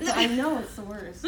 I know, it's the worst.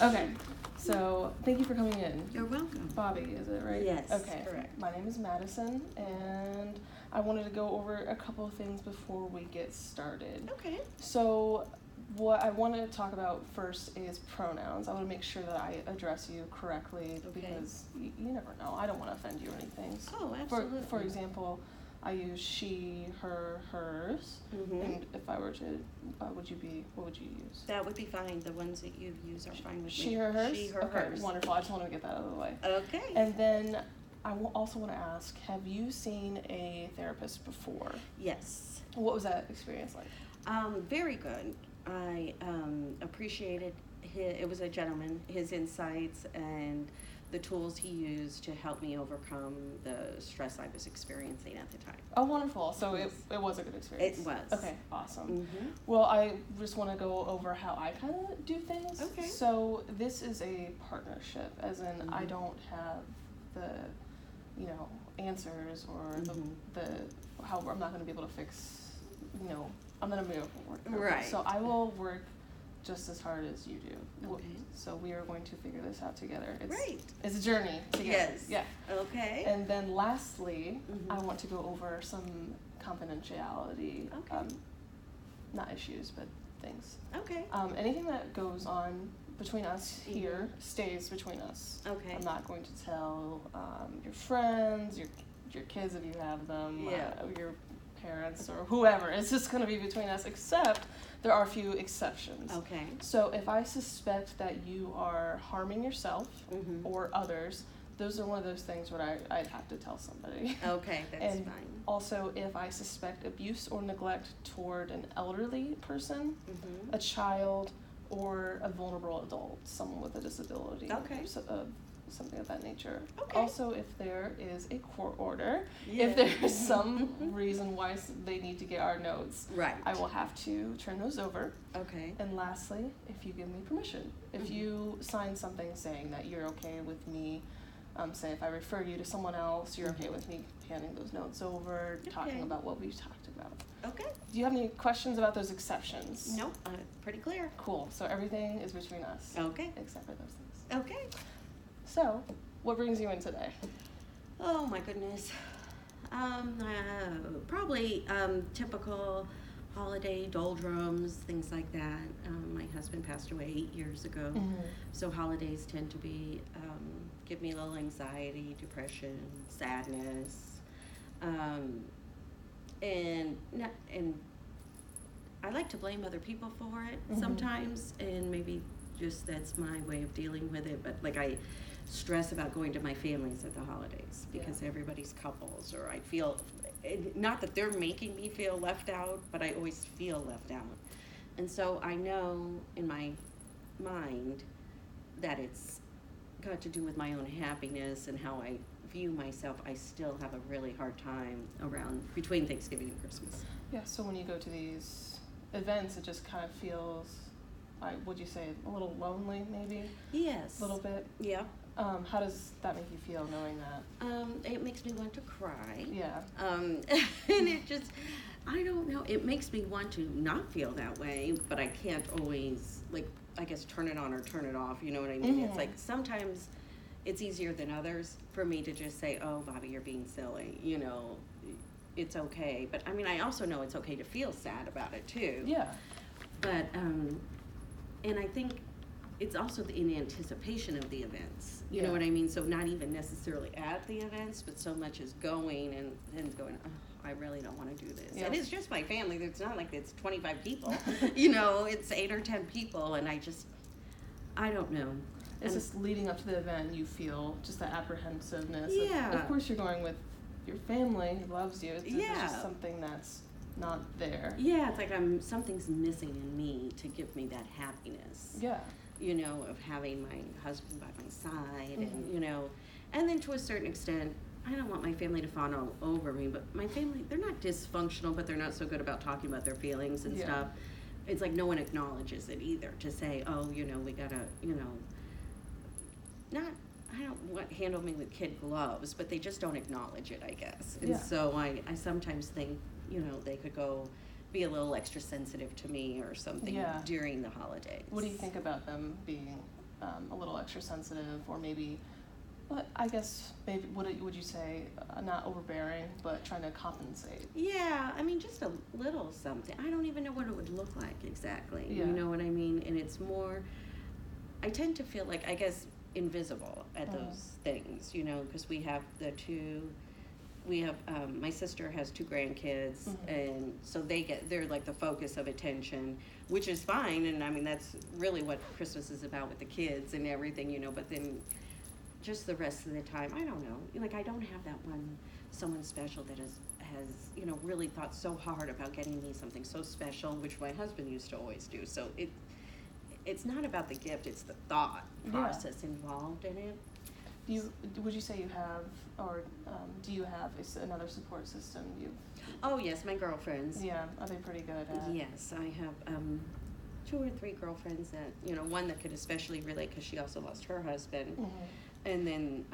Okay, so thank you for coming in. You're welcome. Bobby, is it right? Yes, Okay. correct. My name is Madison, and I wanted to go over a couple of things before we get started. Okay. So what I want to talk about first is pronouns. I want to make sure that I address you correctly because you never know. I don't want to offend you or anything. Oh, absolutely. For example, I use she, her, hers. Mm-hmm. And if I were to, what would you use? That would be fine. The ones that you use are fine with me. She, her, hers? She, her, okay, hers. Wonderful. I just want to get that out of the way. Okay. And then I also want to ask, have you seen a therapist before? Yes. What was that experience like? Very good. I appreciated it was a gentleman, his insights and the tools he used to help me overcome the stress I was experiencing at the time. Oh, wonderful. So it was a good experience. It was. Okay, awesome. Mm-hmm. Well, I just want to go over how I kind of do things. Okay. So this is a partnership, as in Mm-hmm. I don't have the, answers or Mm-hmm. the how I'm not going to be able to fix, I'm going to move forward. Right. So I will work just as hard as you do. Okay. So we are going to figure this out together. Great. It's a journey together. Yes. Yeah. Okay. And then lastly, Mm-hmm. I want to go over some confidentiality, Okay. not issues, but things. Okay. Anything that goes on between us Mm-hmm. here stays between us. Okay. I'm not going to tell your friends, your kids if you have them, Yeah. your parents or whoever. It's just going to be between us, except there are a few exceptions. Okay. So if I suspect that you are harming yourself Mm-hmm. or others, those are one of those things where I'd have to tell somebody. Okay, that's And fine. also, if I suspect abuse or neglect toward an elderly person, Mm-hmm. a child, or a vulnerable adult, someone with a disability, Okay. or something of that nature. Okay. Also, if there is a court order, Yeah. if there's some reason why they need to get our notes, Right. I will have to turn those over. Okay. And lastly, if you give me permission, if Mhm. you sign something saying that you're okay with me, say if I refer you to someone else, you're okay with me handing those notes over, talking Okay. about what we've talked about. Okay. Do you have any questions about those exceptions? Nope. Pretty clear. Cool. So everything is between us. Okay. Except for those things. Okay. So, what brings you in today? Oh my goodness. Probably typical holiday doldrums, things like that. My husband passed away 8 years ago, so holidays tend to be give me a little anxiety, depression, sadness, and I like to blame other people for it sometimes, and maybe just that's my way of dealing with it. But like I stress about going to my families at the holidays because everybody's couples, or I feel, not that they're making me feel left out, but I always feel left out. And so I know in my mind that it's got to do with my own happiness and how I view myself. I still have a really hard time between Thanksgiving and Christmas. Yeah, so when you go to these events, it just kind of feels, would you say, a little lonely maybe? Yes. A little bit? Yeah. How does that make you feel knowing that? It makes me want to cry. Yeah. And it just, I don't know, it makes me want to not feel that way, but I can't always, like, I guess turn it on or turn it off, you know what I mean? It's like sometimes it's easier than others for me to just say, oh, Bobby, you're being silly, it's okay. But I mean, I also know it's okay to feel sad about it too. Yeah. But, and I think it's also in anticipation of the events. You know what I mean? So not even necessarily at the events, but so much as going and going, oh, I really don't want to do this. Yeah. And it's just my family. It's not like it's 25 people. It's 8 or 10 people, and I don't know. It's just leading up to the event, you feel just the apprehensiveness. Yeah. Of course, you're going with your family who loves you. It's Yeah. just something that's not there. Yeah, it's like something's missing in me to give me that happiness. Yeah. Of having my husband by my side, and and then to a certain extent, I don't want my family to fawn all over me, but my family, they're not dysfunctional, but they're not so good about talking about their feelings and stuff. It's like no one acknowledges it either, to say, oh, we gotta, not, I don't want handle me with kid gloves, but they just don't acknowledge it, I guess. And so I sometimes think, they could go be a little extra sensitive to me or something during the holidays. What do you think about them being a little extra sensitive, or maybe, I guess, maybe, would you say, not overbearing, but trying to compensate? Yeah, I mean, just a little something. I don't even know what it would look like exactly. Yeah. You know what I mean? And it's more, I tend to feel like, I guess, invisible at those things, you know, because we have my sister has 2 grandkids, and so they're like the focus of attention, which is fine, and I mean, that's really what Christmas is about with the kids and everything, you know, but then just the rest of the time, I don't know, like, I don't have that someone special that has, you know, really thought so hard about getting me something so special, which my husband used to always do, so it's not about the gift, it's the thought process involved in it. Would you say you have, or do you have another support system? Oh yes, my girlfriends. Yeah, are they pretty good at? Yes, I have 2 or 3 girlfriends that, you know, one that could especially relate because she also lost her husband, and then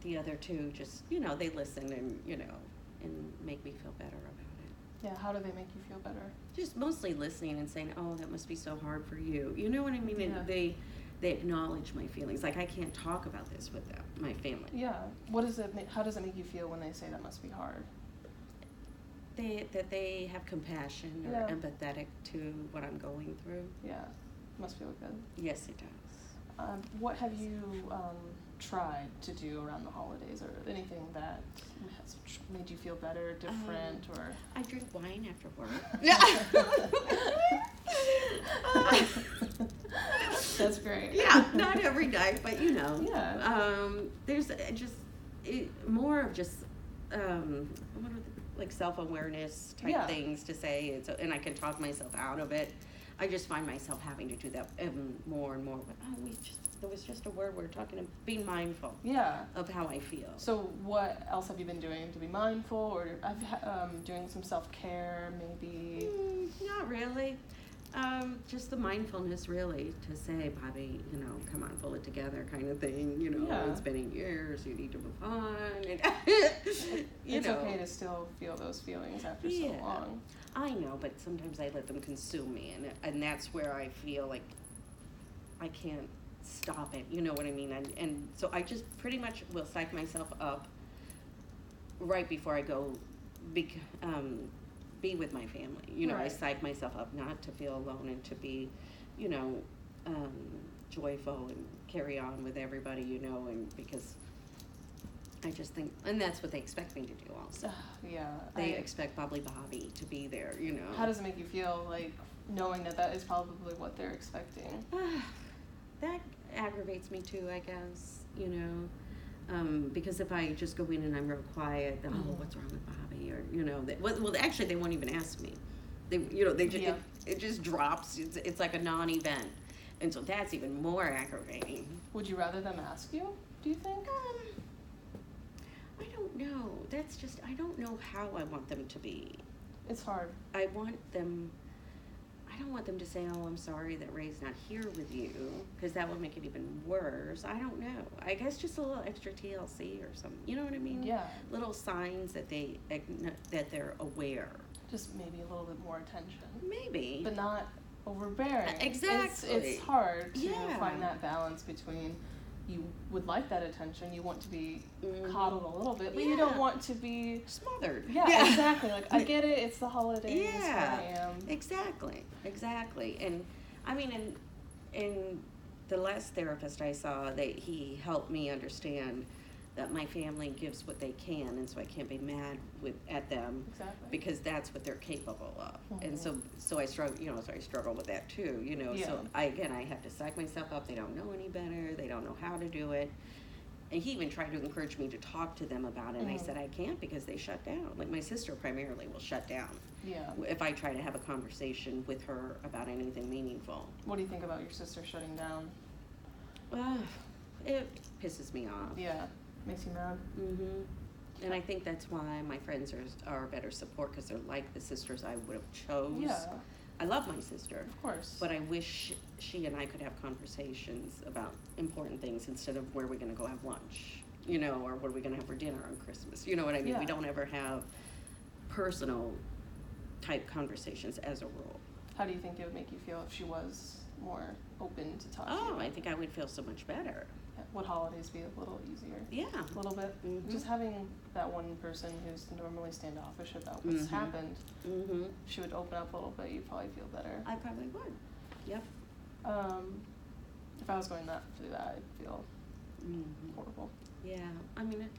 the other 2 just, you know, they listen and, you know, and make me feel better about it. Yeah, how do they make you feel better? Just mostly listening and saying, oh, that must be so hard for you. You know what I mean? Yeah. And they acknowledge my feelings. Like, I can't talk about this with them, my family. Yeah. How does it make you feel when they say that must be hard? That they have compassion or empathetic to what I'm going through. Yeah. Must feel good. Yes, it does. What have you tried to do around the holidays, or anything that has made you feel better, different, or? I drink wine after work. That's great. Yeah, not every night, but you know. Yeah. There's just more of just like self-awareness type things to say, and I can talk myself out of it. I just find myself having to do that more and more. But there was just a word we were talking about, being mindful. Yeah. Of how I feel. So what else have you been doing to be mindful, or doing some self-care maybe? Not really. Just the mindfulness, really, to say, Bobby, you know, come on, pull it together, kind of thing. You know, it's been 8 years. You need to move on. And it's okay to still feel those feelings after so long. I know, but sometimes I let them consume me, and that's where I feel like I can't stop it. You know what I mean? And so I just pretty much will psych myself up right before I go be with my family. You know, I psych myself up not to feel alone and to be, you know, joyful and carry on with everybody, you know, and because I just think, and that's what they expect me to do also. Yeah. They expect Bobby to be there, you know. How does it make you feel, like, knowing that is probably what they're expecting? That aggravates me too, I guess, you know. Because if I just go in and I'm real quiet, then, what's wrong with Bobby? Or, you know, well, actually, they won't even ask me. It just drops. It's like a non-event. And so that's even more aggravating. Would you rather them ask you, do you think? I don't know. That's just, I don't know how I want them to be. It's hard. I don't want them to say, oh, I'm sorry that Ray's not here with you, because that will make it even worse. I don't know. I guess just a little extra TLC or something. You know what I mean? Yeah. Little signs that they're aware. Just maybe a little bit more attention. Maybe. But not overbearing. Exactly. It's hard to find that balance between, you would like that attention, you want to be coddled a little bit, but you don't want to be smothered. Yeah, exactly. Like, I get it, it's the holidays, yeah, I am. Exactly. And I mean, in the last therapist I saw, he helped me understand that my family gives what they can, and so I can't be mad at them, because that's what they're capable of. And so I struggle with that too, you know. So I have to psych myself up. They don't know any better. They don't know how to do it. And he even tried to encourage me to talk to them about it, and I said I can't, because they shut down. Like, my sister primarily will shut down if I try to have a conversation with her about anything meaningful. What do you think about your sister shutting down? It pisses me off. Yeah. Makes you mad? And I think that's why my friends are better support, because they're like the sisters I would have chose. Yeah. I love my sister. Of course. But I wish she and I could have conversations about important things instead of where we're going to go have lunch, you know, or what are we going to have for dinner on Christmas. You know what I mean? We don't ever have personal type conversations as a rule. How do you think it would make you feel if she was more open to talk to you? Oh, I think I would feel so much better. Would holidays be a little easier? Yeah. A little bit? Mm-hmm. Just having that one person who's normally standoffish about what's Mm-hmm. happened, Mm-hmm. she would open up a little bit, you'd probably feel better. I probably would. Yep. If I was going through that, I'd feel Mm-hmm. horrible. Yeah. I mean,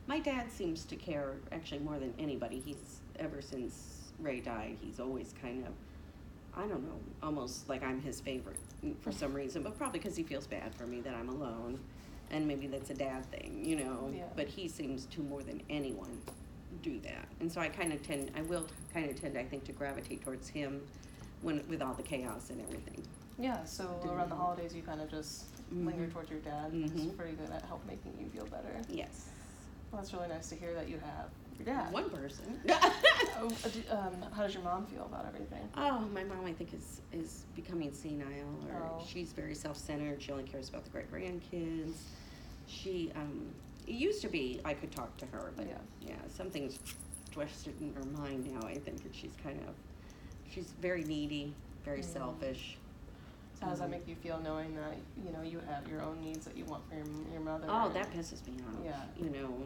my dad seems to care actually more than anybody. He's, ever since Ray died, he's always kind of, I don't know, almost like I'm his favorite for some reason, but probably because he feels bad for me that I'm alone. And maybe that's a dad thing, you know, Yeah. but he seems to more than anyone do that. And so I will kind of tend, I think, to gravitate towards him with all the chaos and everything. Yeah, so around the holidays you kind of just linger towards your dad. He's Mhm. pretty good at making you feel better. Yes. Well, that's really nice to hear that you have your dad. One person. How does your mom feel about everything? Oh, my mom, I think, is becoming senile, or Oh. she's very self-centered. She only cares about the great-grandkids. She, it used to be I could talk to her, but yeah, something's twisted in her mind now, I think, and she's very needy, very selfish. So how does that make you feel knowing that, you know, you have your own needs that you want for your mother? Oh, that pisses me off. Yeah. You know,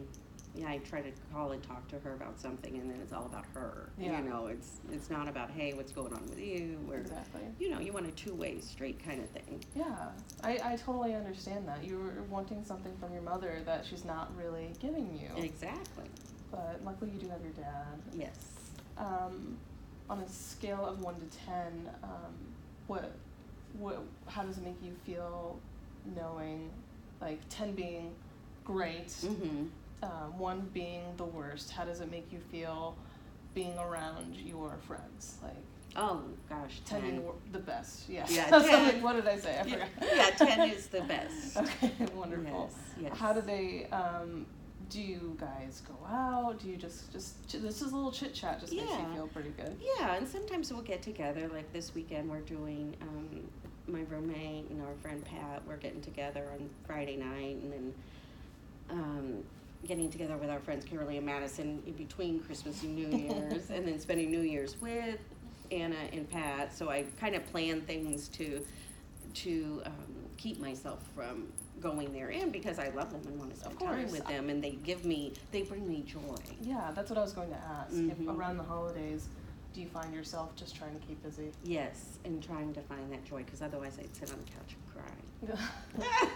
yeah, I try to call and talk to her about something, and then it's all about her. Yeah. You know, it's not about, hey, what's going on with you, or, Exactly. you know, you want a two-way street kind of thing. Yeah, I totally understand that. You're wanting something from your mother that she's not really giving you. Exactly. But luckily you do have your dad. Yes. On a scale of 1 to 10, how does it make you feel knowing, like 10 being great, Mm-hmm. 1 being the worst? How does it make you feel being around your friends? Like Oh, gosh, 10 being 10. the best. Yes. Yeah, So, 10. like, what did I say? I Yeah, forgot. yeah, 10 is the best. Okay, wonderful. Yes, yes. How do they? Do you guys go out? Do you just this is a little chit chat? Just makes you Yeah. feel pretty good. Yeah, and sometimes we'll get together. Like this weekend, we're doing my roommate and our friend Pat. We're getting together on Friday night, and then getting together with our friends Carolee and Madison in between Christmas and New Year's, and then spending New Year's with Anna and Pat. So I kind of plan things to keep myself from going there in, because I love them and want to spend time with them, and they bring me joy. Yeah, that's what I was going to ask. If Mhm. around the holidays, do you find yourself just trying to keep busy? Yes, and trying to find that joy, because otherwise I'd sit on the couch and cry.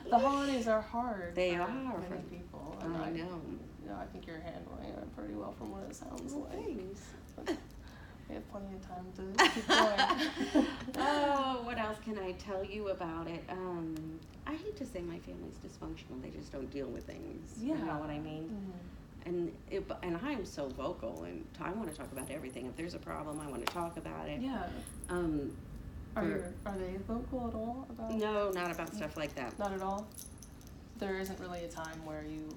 The holidays are hard. They for are many for- people. I And know. You know, I think you're handling it pretty well from what it sounds Well, like. thanks. We have plenty of time to keep going. Oh, what else can I tell you about it? I hate to say my family's dysfunctional. They just don't deal with things. Yeah. You know what I mean? Mhm. And I'm so vocal, and I want to talk about everything. If there's a problem, I want to talk about it. Yeah. Are they vocal at all about? No, not about stuff like that. Not at all. There isn't really a time where you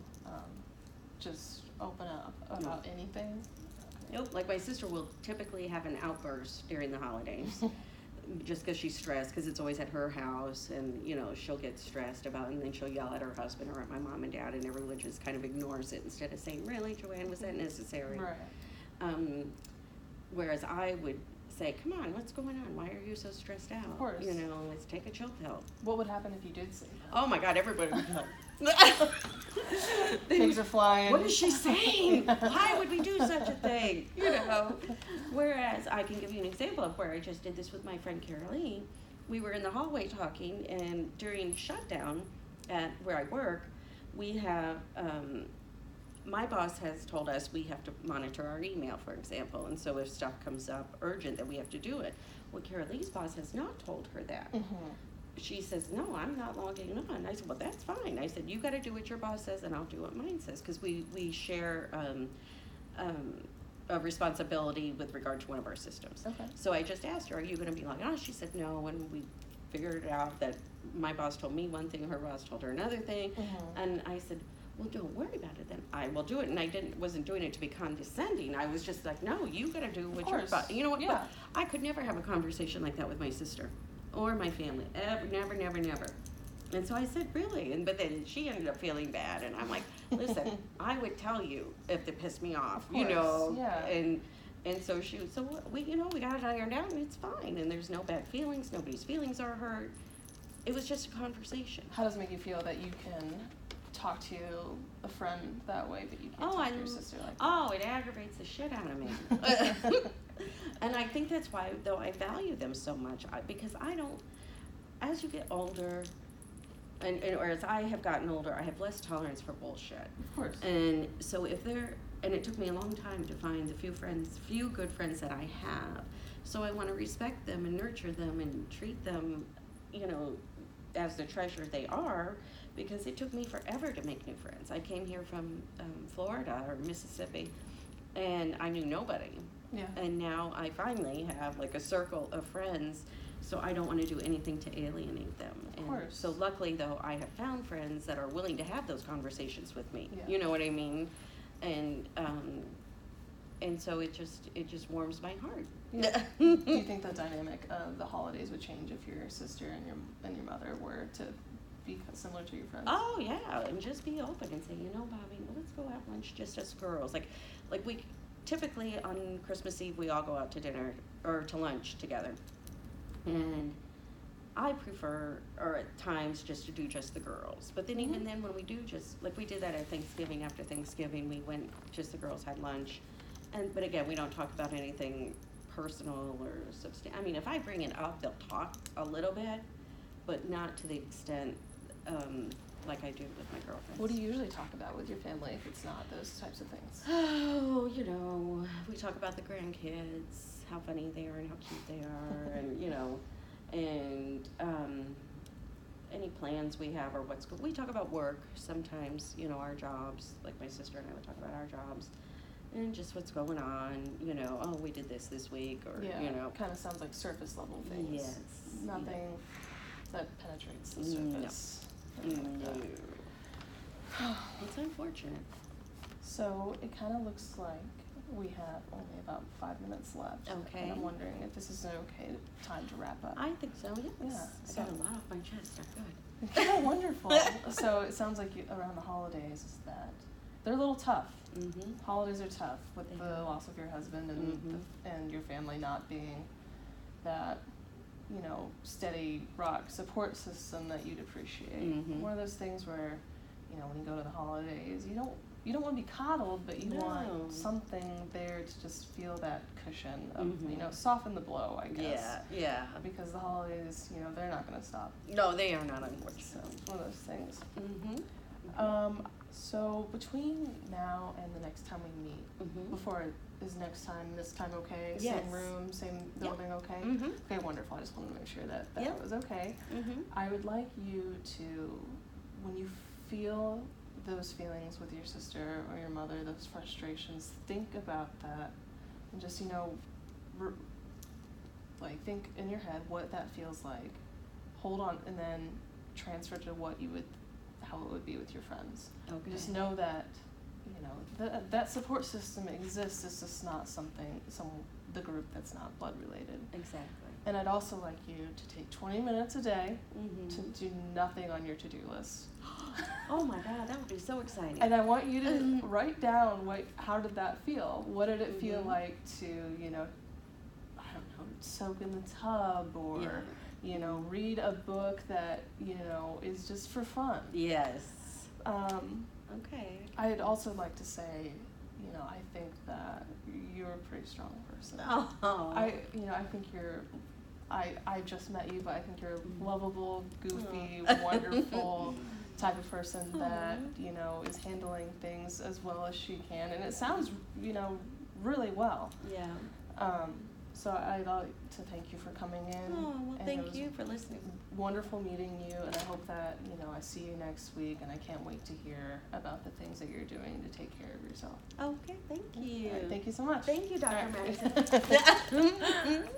just open up about anything. Nope. Like my sister will typically have an outburst during the holidays, just because she's stressed, because it's always at her house, and you know she'll get stressed about it, and then she'll yell at her husband or at my mom and dad, and everyone just kind of ignores it instead of saying, "Really, Joanne, was that necessary?" Right. Whereas I would say, "Come on, what's going on? Why are you so stressed out? Of course. You know, let's take a chill pill." What would happen if you did say that? Oh my God, everybody would go. Pigs are flying. What is she saying? Why would we do such a thing? You know. Whereas I can give you an example of where I just did this with my friend Carolee. We were in the hallway talking, and during shutdown at where I work, we have my boss has told us we have to monitor our email, for example, and so if stuff comes up urgent, that we have to do it. Well, Carolee's boss has not told her that. Mm-hmm. She says, "No, I'm not logging on." I said, "Well, that's fine." I said, "You got to do what your boss says, and I'll do what mine says," because we share a responsibility with regard to one of our systems. Okay. So I just asked her, "Are you going to be logging on?" She said, "No," and we figured out that my boss told me one thing, her boss told her another thing, Mm-hmm. and I said, "Well, don't worry about it then. I will do it." And I wasn't doing it to be condescending. I was just like, "No, you got to do what your boss." You know what? Yeah. But I could never have a conversation like that with my sister or my family. Ever, never, never, never. And so I said, "Really?" But then she ended up feeling bad, and I'm like, "Listen, I would tell you if it pissed me off, you know." Yeah. And so we got it ironed out, and it's fine, and there's no bad feelings, nobody's feelings are hurt. It was just a conversation. How does it make you feel that you can talk to a friend that way, but you can't talk to your sister like that? Oh, it aggravates the shit out of me. And I think that's why, though, I value them so much, because I don't, as you get older, or as I have gotten older, I have less tolerance for bullshit. Of course. And so and it took me a long time to find the few good friends that I have. So I want to respect them and nurture them and treat them, as the treasure they are, because it took me forever to make new friends. I came here from Florida or Mississippi, and I knew nobody. Yeah. And now I finally have like a circle of friends, so I don't want to do anything to alienate them. Of course. So luckily, though, I have found friends that are willing to have those conversations with me. Yeah. You know what I mean? And so it just warms my heart. Yeah. Do you think the dynamic of the holidays would change if your sister and your mother were to be similar to your friends? Oh yeah, and just be open and say, Bobby, let's go have lunch just as girls. Like we typically on Christmas Eve we all go out to dinner or to lunch together, and I prefer, or at times, just to do just the girls. But then even then, when we do just like we did that at Thanksgiving. After Thanksgiving, we went just the girls had lunch, but again, we don't talk about anything personal or substantial. I mean, if I bring it up, they'll talk a little bit, but not to the extent like I do with my girlfriends. What do you usually talk about with your family if it's not those types of things? Oh, we talk about the grandkids, how funny they are and how cute they are, and any plans we have or what's good. We talk about work sometimes, our jobs. Like my sister and I would talk about our jobs. And just what's going on, oh, we did this week, or, kind of sounds like surface level things. Yes. Nothing that penetrates the surface. No. It's unfortunate. So it kind of looks like we have only about 5 minutes left. Okay. And I'm wondering if this is an okay time to wrap up. I think so, yes. Yeah. I got a lot off my chest. I'm good. Yeah, wonderful. So it sounds like around the holidays that they're a little tough. Mm-hmm. Holidays are tough with the loss of your husband and and your family not being that, steady rock support system that you'd appreciate. Mm-hmm. One of those things where, when you go to the holidays, you don't want to be coddled, but you want something there to just feel that cushion of, soften the blow, I guess. Yeah. Because the holidays, they're not going to stop. No, they are not, unfortunately. So it's one of those things. Mm-hmm. So between now and the next time we meet, before is next time, this time okay? Yes. Same room, same building, okay? Mm-hmm. Okay, wonderful. I just wanted to make sure that was okay. Mm-hmm. I would like you to, when you feel those feelings with your sister or your mother, those frustrations, think about that and just, think in your head what that feels like. Hold on, and then transfer to how it would be with your friends. Okay. Just know that, that support system exists. It's just not the group that's not blood related. Exactly. And I'd also like you to take 20 minutes a day to Mm-hmm. do nothing on your to-do list. Oh my God, that would be so exciting. And I want you to write down how did that feel? What did it feel like to, soak in the tub or, read a book that, is just for fun. Yes. Okay. I'd also like to say, I think that you're a pretty strong person. Oh. I think I just met you, but I think you're a lovable, goofy, wonderful type of person that, is handling things as well as she can. And it sounds, really well. Yeah. So I'd like to thank you for coming in. Oh, well, and thank you for listening. Wonderful meeting you, and I hope that, I see you next week, and I can't wait to hear about the things that you're doing to take care of yourself. Okay, thank you. All right, thank you so much. Thank you, Dr. All right. Madison.